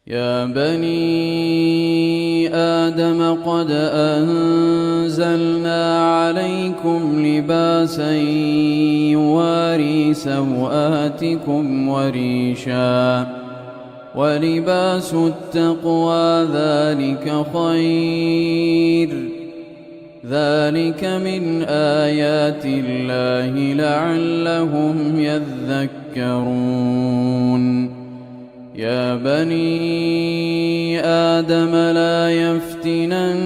يا بني آدم قد أنزلنا عليكم لباسا يواري سوآتكم وريشا ولباس التقوى ذلك خير ذلك من آيات الله لعلهم يذكرون يا بني آدم لا يفتننكم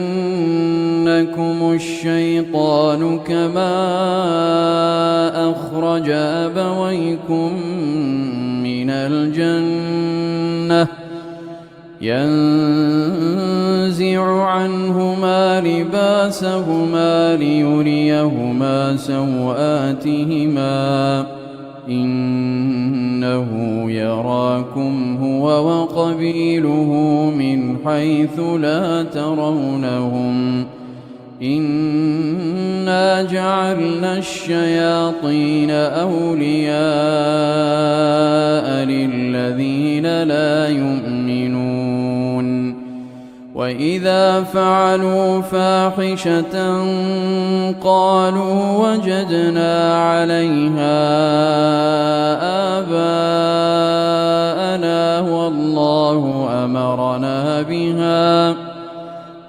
الشيطان كما أخرج أبويكم من الجنة ينزع عنهما لباسهما ليريهما سوآتهما إنه يراكم هو وقبيله من حيث لا ترونهم إنا جعلنا الشياطين أولياء للذين لا يؤمنون وإذا فعلوا فاحشة قالوا وجدنا عليها آباءنا والله أمرنا بها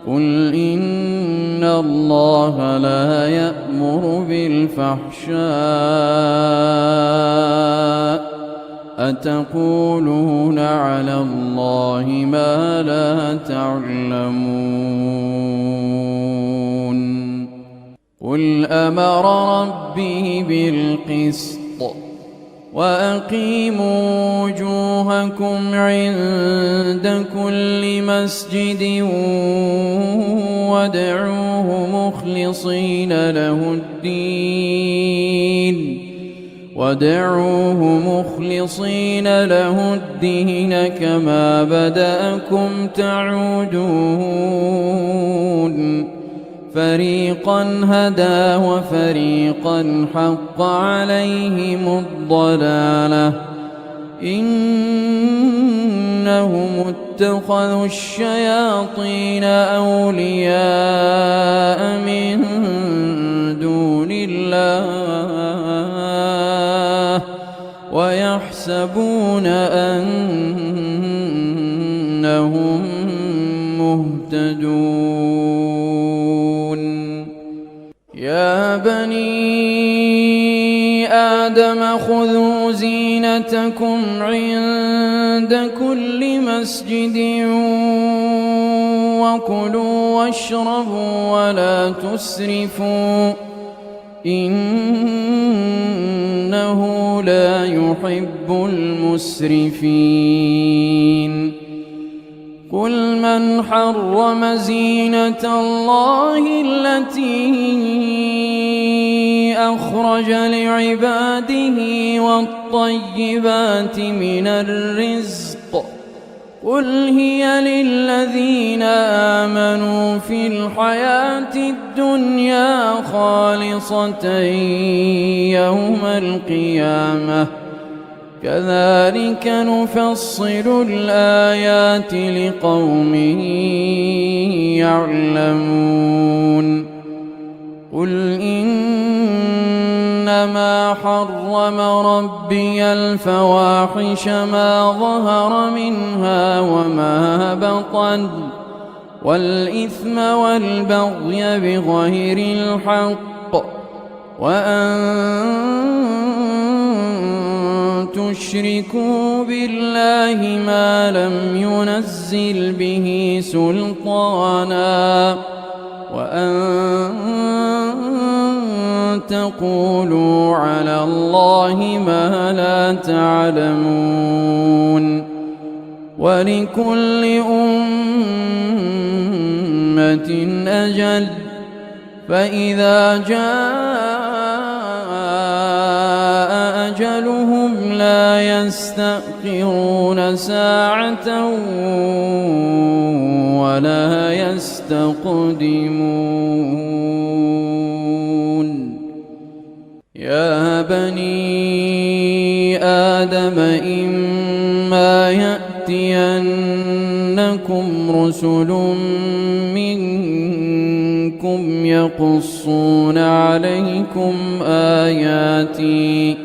قل إن الله لا يأمر بالفحشاء أتقولون على الله ما لا تعلمون قل أمر ربي بالقسط وأقيموا وجوهكم عند كل مسجد وادعوه مخلصين له الدين كما بدأكم تعودون فريقا هدى وفريقا حق عليهم الضلالة إنهم اتخذوا الشياطين أولياء من دون الله ويحسبون أنهم مهتدون يا بني آدم خذوا زينتكم عند كل مسجد وكلوا واشربوا ولا تسرفوا إنه لا يحب المسرفين قل من حرم زينة الله التي أخرج لعباده والطيبات من الرزق قل هي للذين آمنوا في الحياة الدنيا خالصة يوم القيامة كذلك نفصل الآيات لقوم يعلمون قل إنما حرم ربي الفواحش ما ظهر منها وما بطن والإثم والبغي بغير الحق وأن تشركوا بالله ما لم ينزل به سلطانا وأن تقولوا على الله ما لا تعلمون ولكل أمة أجل فإذا جاء أجلهم لا يستأخرون ساعة ولا يستقدمون يا بني آدم إما يأتين يأتينكم رسل منكم يقصون عليكم آياتي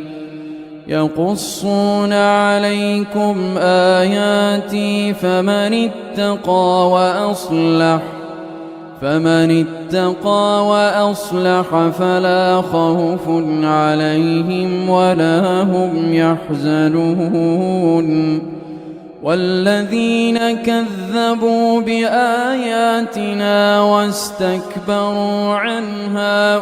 فمن اتقى وأصلح فلا خوف عليهم ولا هم يحزنون والذين كذبوا بآياتنا واستكبروا عنها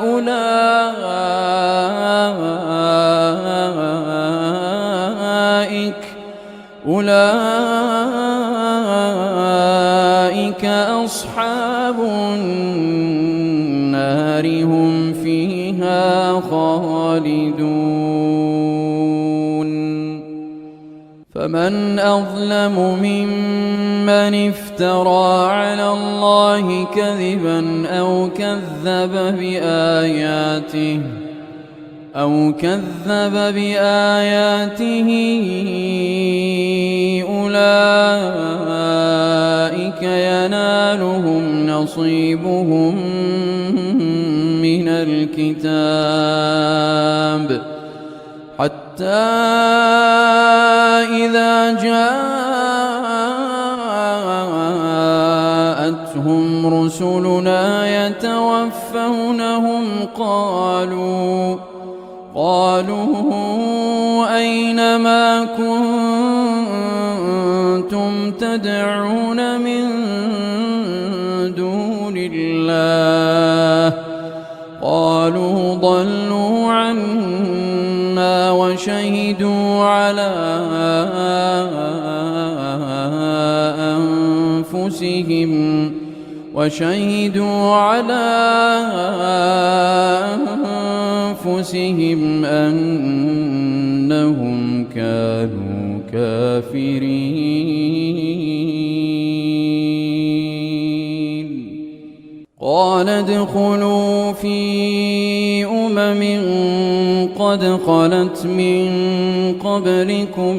أولئك أصحاب النار هم فيها خالدون فمن أظلم ممن افترى على الله كذبا أو كذب بآياته أولئك ينالهم نصيبهم من الكتاب حتى إذا جاءتهم رسلنا يتوفونهم قالوا أين ما كنتم تدعون من دون الله قالوا ضلوا عنا وشهدوا على أنفسهم أنهم كانوا كافرين قال ادخلوا في قد خلت من قبلكم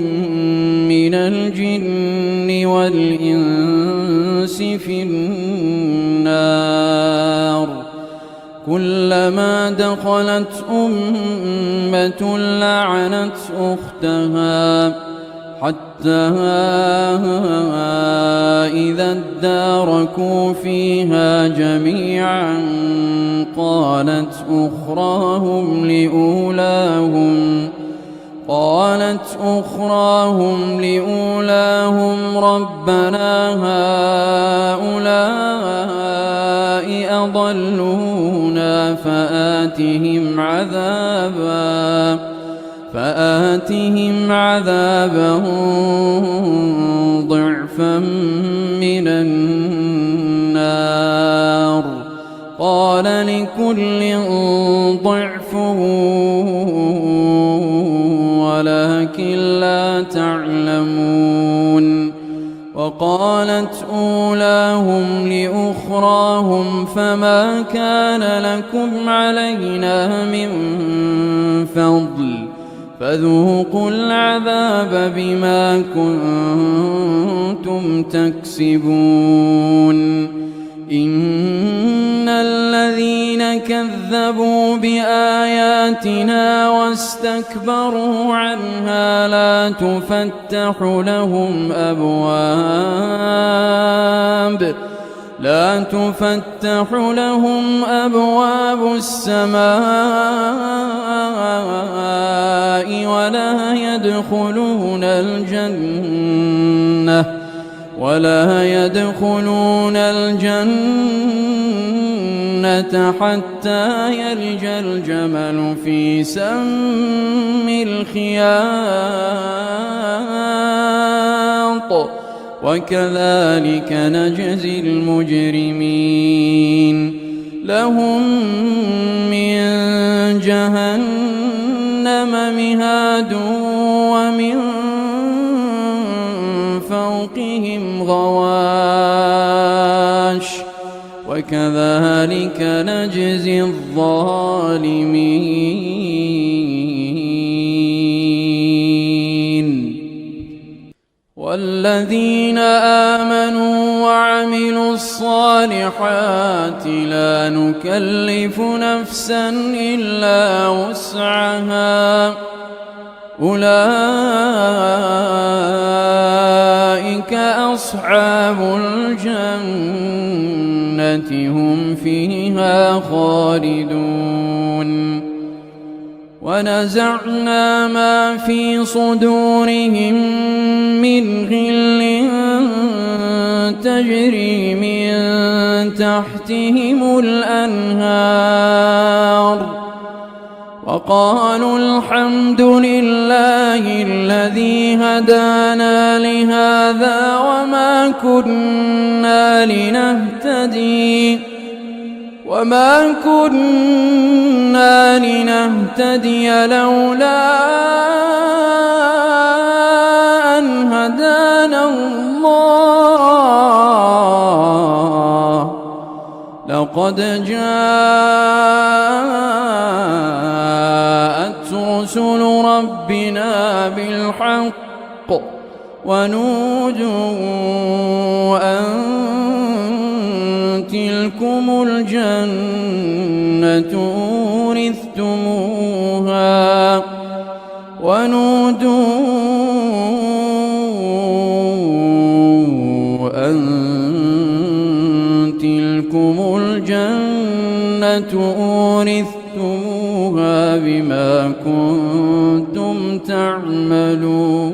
من الجن والإنس في النار كلما دخلت أمة لعنت أختها حتى إذا اداركوا فيها جميعا قالت أخراهم لأولاهم ربنا هؤلاء أضلونا فآتهم عذابا ضعفا من النار قال لكل ضعف ولكن لا تعلمون وقالت أولاهم لأخراهم فما كان لكم علينا من فضل فذوقوا العذاب بما كنتم تكسبون إن الذين كذبوا بآياتنا واستكبروا عنها لا تفتح لهم أبواب السماء ولا يدخلون الجنة حتى يلج الجمل في سم الخياط وكذلك نجزي المجرمين لهم من جهنم مهاد ومن فوقهم غواش وكذلك نجزي الظالمين والذين آمنوا وعملوا الصالحات لا نكلف نفسا إلا وسعها أولئك أصحاب الجنة هم فيها خالدون ونزعنا ما في صدورهم من غل تجري من تحتهم الأنهار وقالوا الحمد لله الذي هدانا لهذا وما كنا لنهتدي لولا أن هدانا الله لقد جاءت رسل ربنا بالحق ونودوا أن تلكم الجنة أورثتموها بما كنتم تعملون.